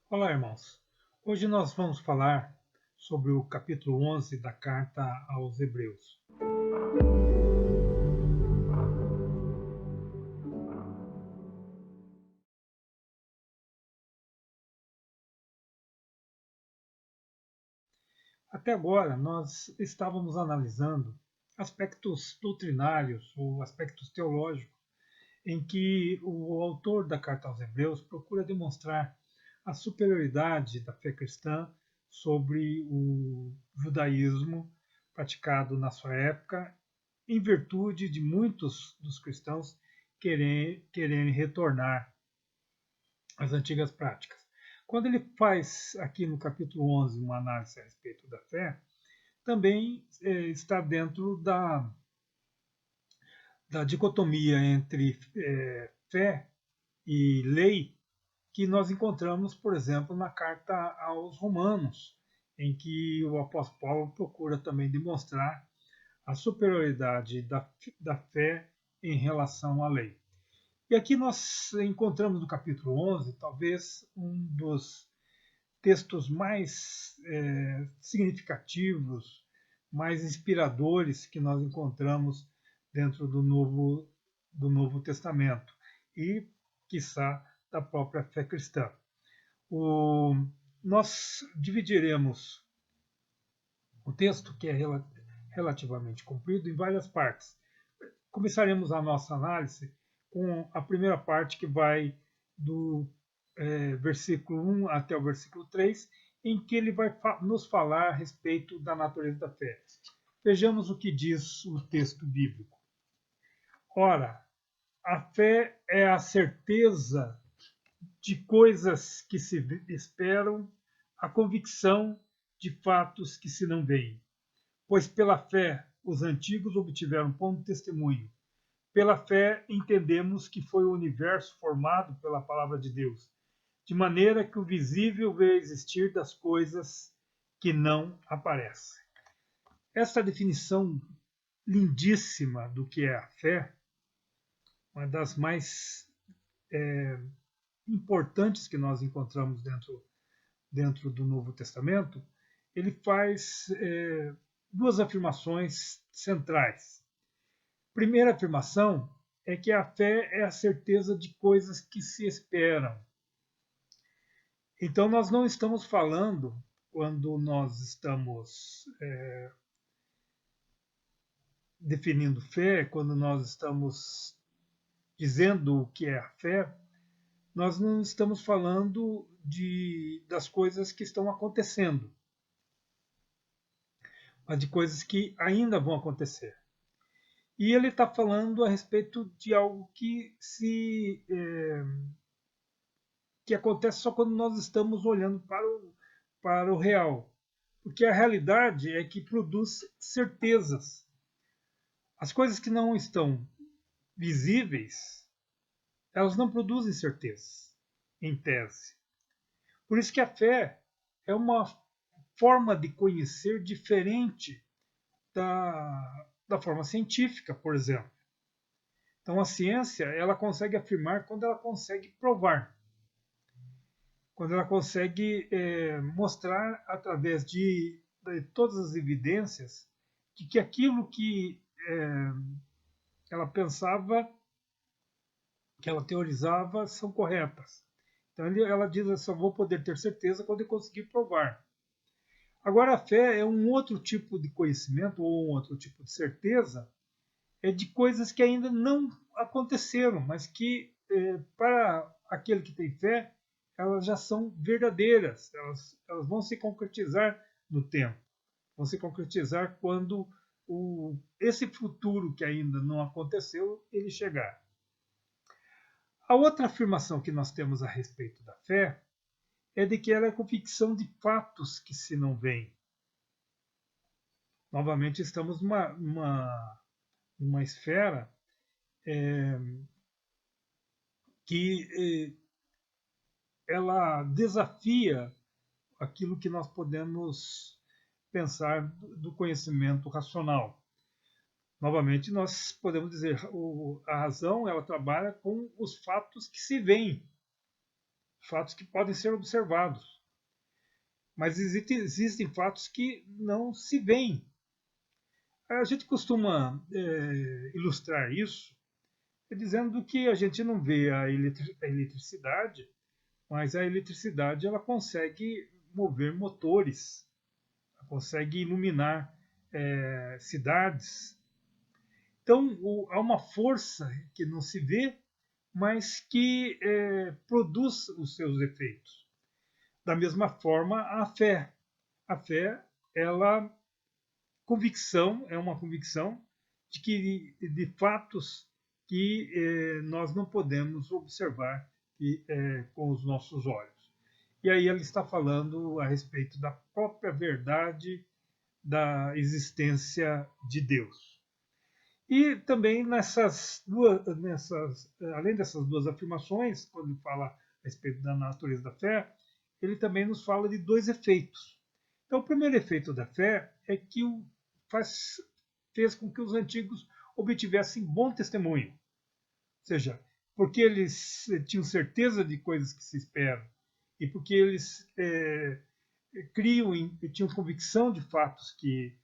Olá, irmãos. Hoje nós vamos falar sobre o capítulo 11 da carta aos Hebreus. Até agora, nós estávamos analisando aspectos doutrinários ou aspectos teológicos em que o autor da carta aos Hebreus procura demonstrar a superioridade da fé cristã sobre o judaísmo praticado na sua época, em virtude de muitos dos cristãos quererem retornar às antigas práticas. Quando ele faz aqui no capítulo 11 uma análise a respeito da fé, também está dentro da dicotomia entre fé e lei que nós encontramos, por exemplo, na carta aos Romanos, em que o apóstolo Paulo procura também demonstrar a superioridade da fé em relação à lei. E aqui nós encontramos no capítulo 11, talvez um dos textos mais significativos, mais inspiradores que nós encontramos dentro do Novo Testamento e, quiçá, da própria fé cristã. Nós dividiremos o texto, que é relativamente comprido, em várias partes. Começaremos a nossa análise com a primeira parte, que vai do versículo 1 até o versículo 3, em que ele vai nos falar a respeito da natureza da fé. Vejamos o que diz o texto bíblico. Ora, a fé é a certeza de coisas que se esperam, a convicção de fatos que se não veem. Pois pela fé os antigos obtiveram bom testemunho. Pela fé entendemos que foi o universo formado pela palavra de Deus, de maneira que o visível veio a existir das coisas que não aparecem. Essa definição lindíssima do que é a fé, uma das mais importantes que nós encontramos dentro do Novo Testamento, ele faz duas afirmações centrais. Primeira afirmação é que a fé é a certeza de coisas que se esperam. Então, nós não estamos falando, quando nós estamos definindo fé, quando nós estamos dizendo o que é a fé, nós não estamos falando das coisas que estão acontecendo, mas de coisas que ainda vão acontecer. E ele está falando a respeito de algo que acontece só quando nós estamos olhando para o real. Porque a realidade é que produz certezas. As coisas que não estão visíveis, elas não produzem certezas, em tese. Por isso que a fé é uma forma de conhecer diferente da forma científica, por exemplo. Então a ciência, ela consegue afirmar quando ela consegue provar. Quando ela consegue mostrar através de todas as evidências que aquilo que ela pensava, que ela teorizava, são corretas. Então ela diz assim: só vou poder ter certeza quando eu conseguir provar. Agora a fé é um outro tipo de conhecimento ou um outro tipo de certeza, é de coisas que ainda não aconteceram, mas que para aquele que tem fé, elas já são verdadeiras, elas vão se concretizar no tempo, vão se concretizar quando esse futuro que ainda não aconteceu, ele chegar. A outra afirmação que nós temos a respeito da fé é de que ela é convicção de fatos que se não veem. Novamente estamos numa esfera que ela desafia aquilo que nós podemos pensar do conhecimento racional. Novamente, nós podemos dizer a razão ela trabalha com os fatos que se veem. fatos que podem ser observados. Mas existem fatos que não se veem. A gente costuma ilustrar isso dizendo que a gente não vê a eletricidade, mas a eletricidade ela consegue mover motores, ela consegue iluminar cidades. Então, há uma força que não se vê, mas que produz os seus efeitos. Da mesma forma, a fé. A fé, ela é uma convicção de fatos que nós não podemos observar com os nossos olhos. E aí ele está falando a respeito da própria verdade da existência de Deus. E também além dessas duas afirmações, quando ele fala a respeito da natureza da fé, ele também nos fala de dois efeitos. Então, o primeiro efeito da fé é que fez com que os antigos obtivessem bom testemunho. Ou seja, porque eles tinham certeza de coisas que se esperam e porque eles criam e tinham convicção de fatos que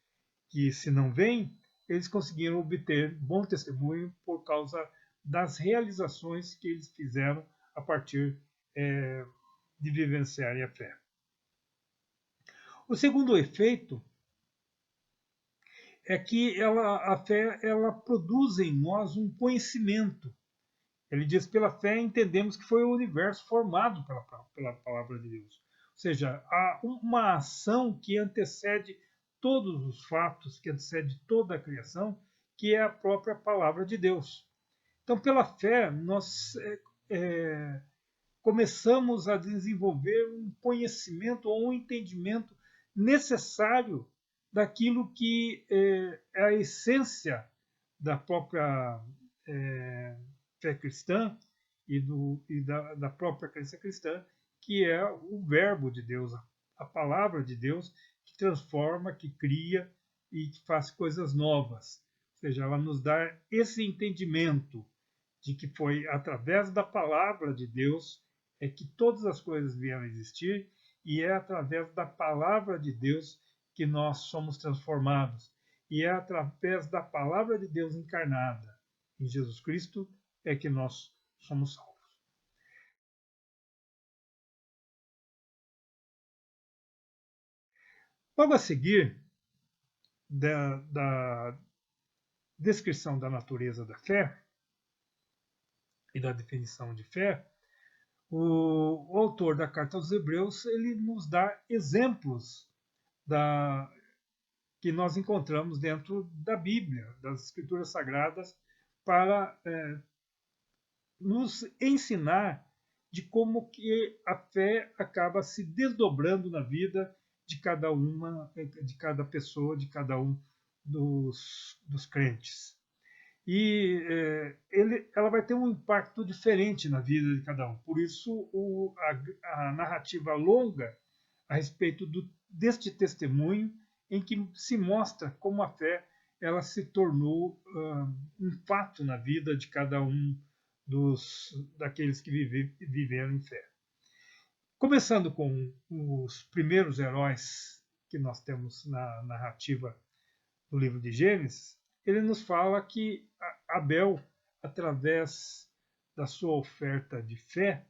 se não veem, eles conseguiram obter bom testemunho por causa das realizações que eles fizeram a partir de vivenciarem a fé. O segundo efeito é que a fé ela produz em nós um conhecimento. Ele diz, pela fé entendemos que foi o universo formado pela palavra de Deus. Ou seja, há uma ação que antecede todos os fatos, que antecede toda a criação, que é a própria palavra de Deus. Então, pela fé, nós começamos a desenvolver um conhecimento ou um entendimento necessário daquilo que é a essência da própria fé cristã da própria crença cristã, que é o verbo de Deus, a palavra de Deus, que transforma, que cria e que faz coisas novas. Ou seja, ela nos dá esse entendimento de que foi através da palavra de Deus que todas as coisas vieram a existir e é através da palavra de Deus que nós somos transformados. E é através da palavra de Deus encarnada em Jesus Cristo é que nós somos salvos. Logo a seguir da descrição da natureza da fé e da definição de fé, o autor da Carta aos Hebreus ele nos dá exemplos que nós encontramos dentro da Bíblia, das Escrituras Sagradas, para nos ensinar de como que a fé acaba se desdobrando na vida de cada pessoa, de cada um dos crentes. E ela vai ter um impacto diferente na vida de cada um. Por isso, a narrativa longa a respeito deste testemunho em que se mostra como a fé ela se tornou um fato na vida de cada um daqueles que viveram em fé. Começando com os primeiros heróis que nós temos na narrativa do livro de Gênesis, ele nos fala que Abel, através da sua oferta de fé,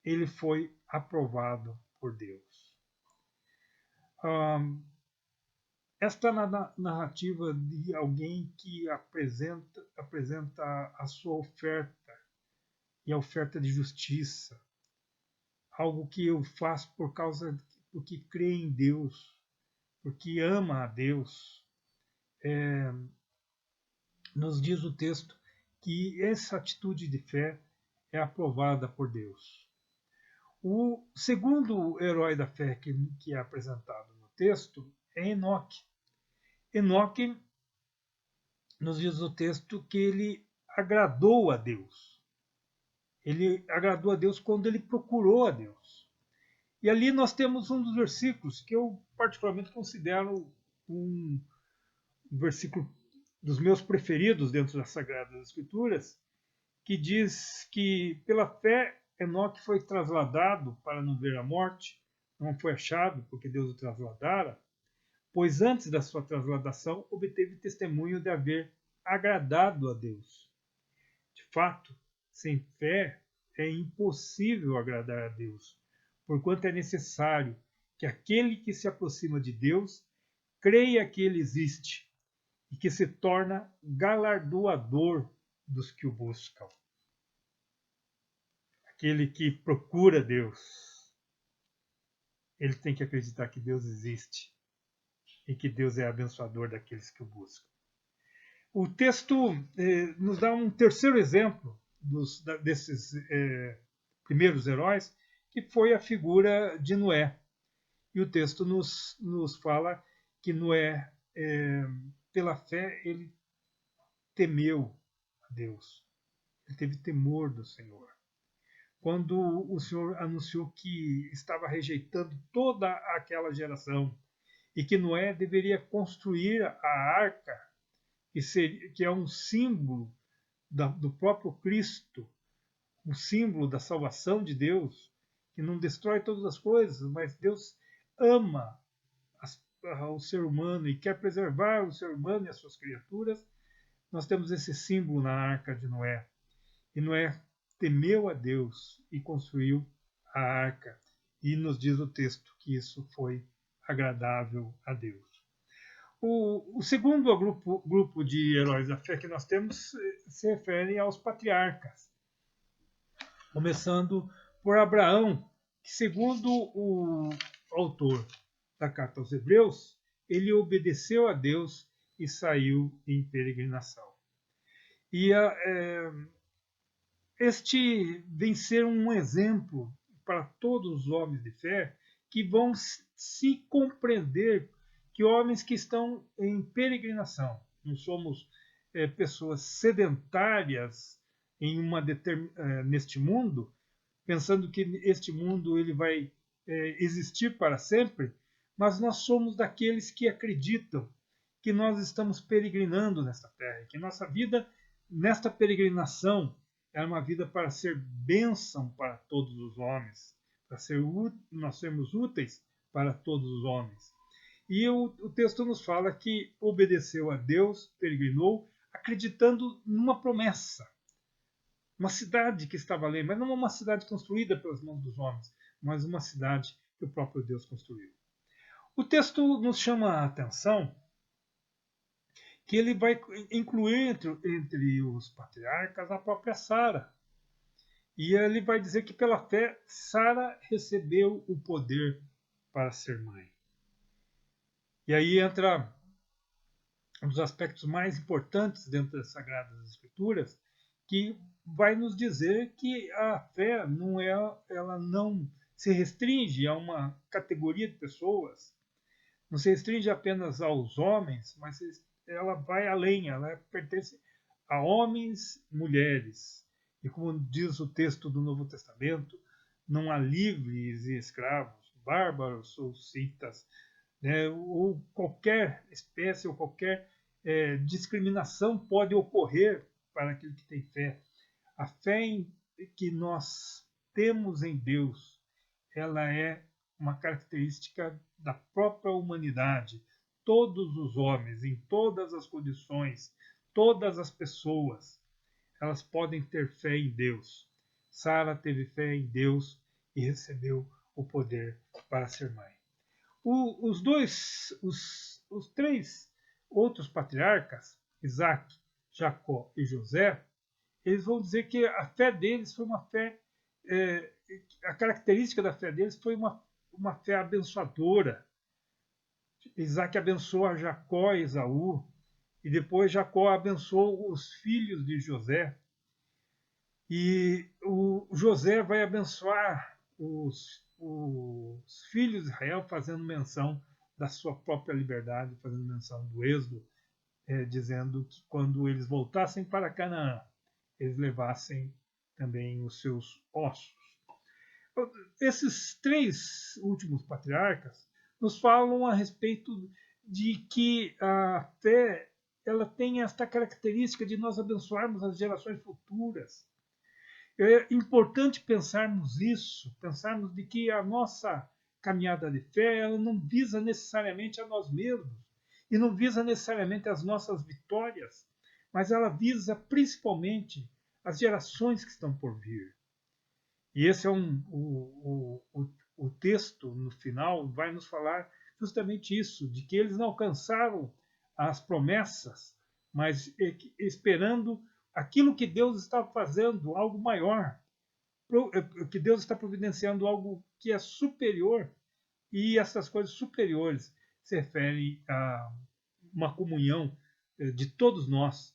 ele foi aprovado por Deus. Esta narrativa de alguém que apresenta a sua oferta, e a oferta de justiça, algo que eu faço porque crê em Deus, porque ama a Deus. Nos diz o texto que essa atitude de fé é aprovada por Deus. O segundo herói da fé que é apresentado no texto é Enoque. Enoque, nos diz o texto que ele agradou a Deus. Ele agradou a Deus quando ele procurou a Deus. E ali nós temos um dos versículos que eu particularmente considero um versículo dos meus preferidos dentro das Sagradas Escrituras, que diz que pela fé Enoque foi trasladado para não ver a morte, não foi achado porque Deus o trasladara, pois antes da sua trasladação obteve testemunho de haver agradado a Deus. De fato, sem fé é impossível agradar a Deus, porquanto é necessário que aquele que se aproxima de Deus creia que ele existe e que se torna galardoador dos que o buscam. Aquele que procura Deus, ele tem que acreditar que Deus existe e que Deus é abençoador daqueles que o buscam. O texto nos dá um terceiro exemplo desses primeiros heróis, que foi a figura de Noé. E o texto nos fala que Noé, pela fé, ele temeu a Deus. Ele teve temor do Senhor. Quando o Senhor anunciou que estava rejeitando toda aquela geração e que Noé deveria construir a arca, que é um símbolo do próprio Cristo, um símbolo da salvação de Deus, que não destrói todas as coisas, mas Deus ama o ser humano e quer preservar o ser humano e as suas criaturas. Nós temos esse símbolo na arca de Noé. E Noé temeu a Deus e construiu a arca. E nos diz o texto que isso foi agradável a Deus. O segundo grupo de heróis da fé que nós temos se refere aos patriarcas. Começando por Abraão, que, segundo o autor da carta aos Hebreus, ele obedeceu a Deus e saiu em peregrinação. E este vem ser um exemplo para todos os homens de fé que vão se compreender que homens que estão em peregrinação, não somos pessoas sedentárias neste mundo, pensando que este mundo ele vai existir para sempre, mas nós somos daqueles que acreditam que nós estamos peregrinando nesta terra, que nossa vida nesta peregrinação é uma vida para ser bênção para todos os homens, para nós sermos úteis para todos os homens. E o texto nos fala que obedeceu a Deus, peregrinou, acreditando numa promessa. Uma cidade que estava ali, mas não uma cidade construída pelas mãos dos homens, mas uma cidade que o próprio Deus construiu. O texto nos chama a atenção que ele vai incluir entre os patriarcas a própria Sara. E ele vai dizer que pela fé Sara recebeu o poder para ser mãe. E aí entra um dos aspectos mais importantes dentro das Sagradas Escrituras, que vai nos dizer que a fé ela não se restringe a uma categoria de pessoas, não se restringe apenas aos homens, mas ela vai além, ela pertence a homens, mulheres. E como diz o texto do Novo Testamento, não há livres e escravos, bárbaros ou citas, né, ou qualquer espécie ou qualquer discriminação pode ocorrer para aquele que tem fé. A fé que nós temos em Deus, ela é uma característica da própria humanidade. Todos os homens, em todas as condições, todas as pessoas, elas podem ter fé em Deus. Sara teve fé em Deus e recebeu o poder para ser mãe. Os três outros patriarcas, Isaac, Jacó e José, eles vão dizer que a fé deles foi uma fé, a característica da fé deles foi uma fé abençoadora. Isaac abençoou a Jacó e Esaú, e depois Jacó abençoou os filhos de José. E o José vai abençoar os filhos de Israel, fazendo menção da sua própria liberdade, fazendo menção do Êxodo, dizendo que quando eles voltassem para Canaã, eles levassem também os seus ossos. Esses três últimos patriarcas nos falam a respeito de que a fé ela tem esta característica de nós abençoarmos as gerações futuras. É importante pensarmos isso, pensarmos de que a nossa caminhada de fé ela não visa necessariamente a nós mesmos e não visa necessariamente as nossas vitórias, mas ela visa principalmente as gerações que estão por vir. E esse é o texto no final vai nos falar justamente isso, de que eles não alcançaram as promessas, mas esperando aquilo que Deus está fazendo, algo maior, que Deus está providenciando algo que é superior, e essas coisas superiores se referem a uma comunhão de todos nós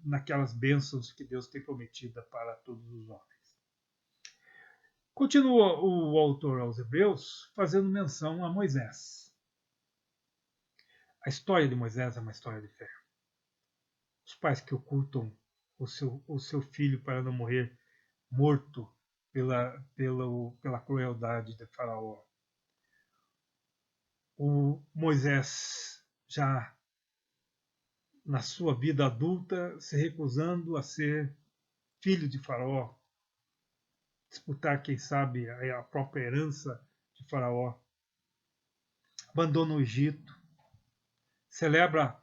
naquelas bênçãos que Deus tem prometida para todos os homens. Continua o autor aos Hebreus fazendo menção a Moisés. A história de Moisés é uma história de fé. Os pais que ocultam o seu filho para não morrer morto pela crueldade de Faraó. O Moisés, já na sua vida adulta, se recusando a ser filho de Faraó, disputar, quem sabe, a própria herança de Faraó. Abandona o Egito, celebra,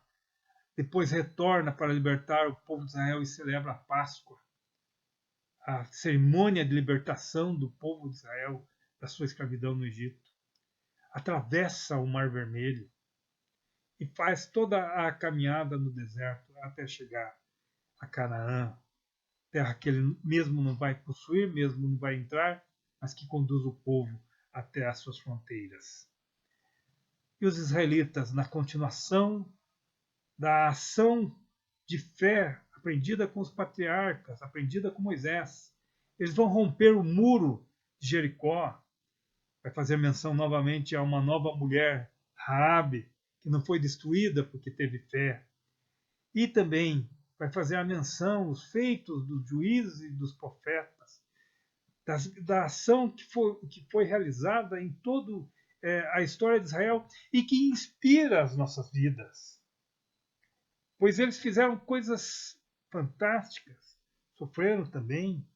depois retorna para libertar o povo de Israel e celebra a Páscoa, a cerimônia de libertação do povo de Israel da sua escravidão no Egito. Atravessa o Mar Vermelho e faz toda a caminhada no deserto até chegar a Canaã, terra que ele mesmo não vai possuir, mesmo não vai entrar, mas que conduz o povo até as suas fronteiras. E os israelitas, na continuação da ação de fé aprendida com os patriarcas, aprendida com Moisés, eles vão romper o muro de Jericó. Vai fazer menção novamente a uma nova mulher, Raabe, que não foi destruída porque teve fé. E também vai fazer a menção, os feitos dos juízes e dos profetas, da ação que foi realizada em toda a história de Israel e que inspira as nossas vidas. Pois eles fizeram coisas fantásticas, sofreram também,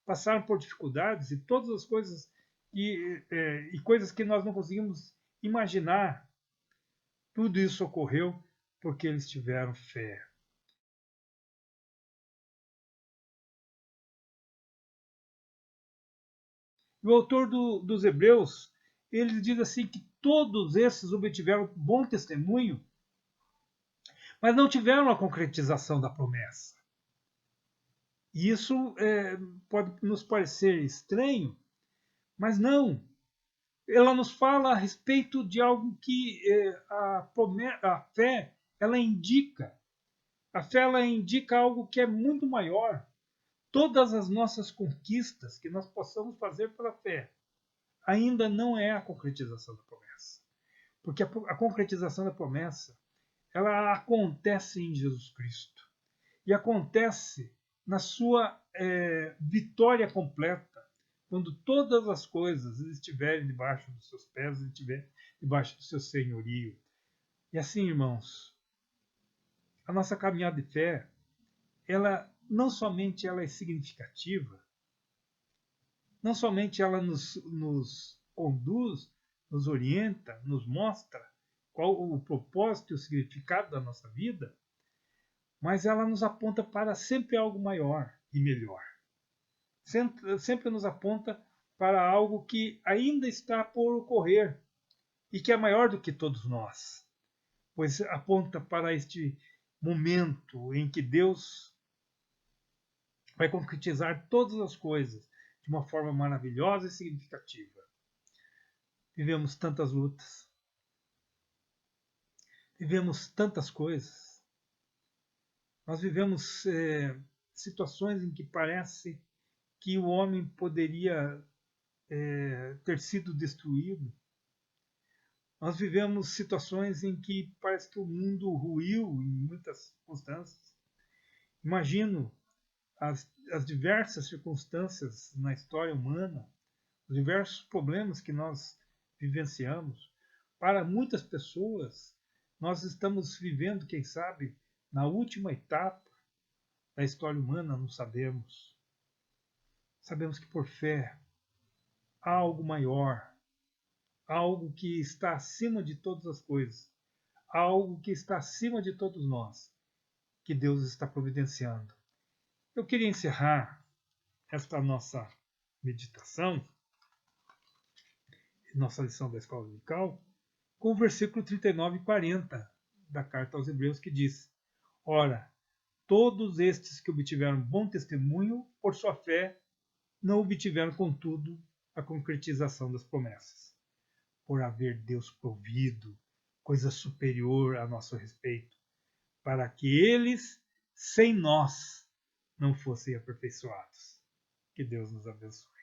passaram por dificuldades e todas as coisas e coisas que nós não conseguimos imaginar. Tudo isso ocorreu porque eles tiveram fé. O autor dos Hebreus, ele diz assim que todos esses obtiveram bom testemunho, mas não tiveram a concretização da promessa. E isso pode nos parecer estranho, mas não. Ela nos fala a respeito de algo que a fé ela indica. A fé ela indica algo que é muito maior. Todas as nossas conquistas que nós possamos fazer pela fé ainda não é a concretização da promessa. Porque a concretização da promessa ela acontece em Jesus Cristo. E acontece na sua vitória completa, quando todas as coisas estiverem debaixo dos seus pés, estiverem debaixo do seu senhorio. E assim, irmãos, a nossa caminhada de fé, ela não somente ela é significativa, não somente ela nos conduz, nos orienta, nos mostra qual o propósito e o significado da nossa vida, mas ela nos aponta para sempre algo maior e melhor. Sempre nos aponta para algo que ainda está por ocorrer e que é maior do que todos nós, pois aponta para este momento em que Deus vai concretizar todas as coisas de uma forma maravilhosa e significativa. Vivemos tantas lutas, vivemos tantas coisas, nós vivemos situações em que parece que o homem poderia ter sido destruído. Nós vivemos situações em que parece que o mundo ruiu em muitas circunstâncias. Imagino as diversas circunstâncias na história humana, os diversos problemas que nós vivenciamos. Para muitas pessoas, nós estamos vivendo, quem sabe, na última etapa da história humana, não sabemos. sabemos que por fé há algo maior, algo que está acima de todas as coisas, algo que está acima de todos nós, que Deus está providenciando. Eu queria encerrar esta nossa meditação, nossa lição da escola dominical, com o versículo 39 e 40 da carta aos Hebreus, que diz: Ora, todos estes que obtiveram bom testemunho por sua fé, não obtiveram, contudo, a concretização das promessas, por haver Deus provido coisa superior a nosso respeito, para que eles, sem nós, não fossem aperfeiçoados. Que Deus nos abençoe.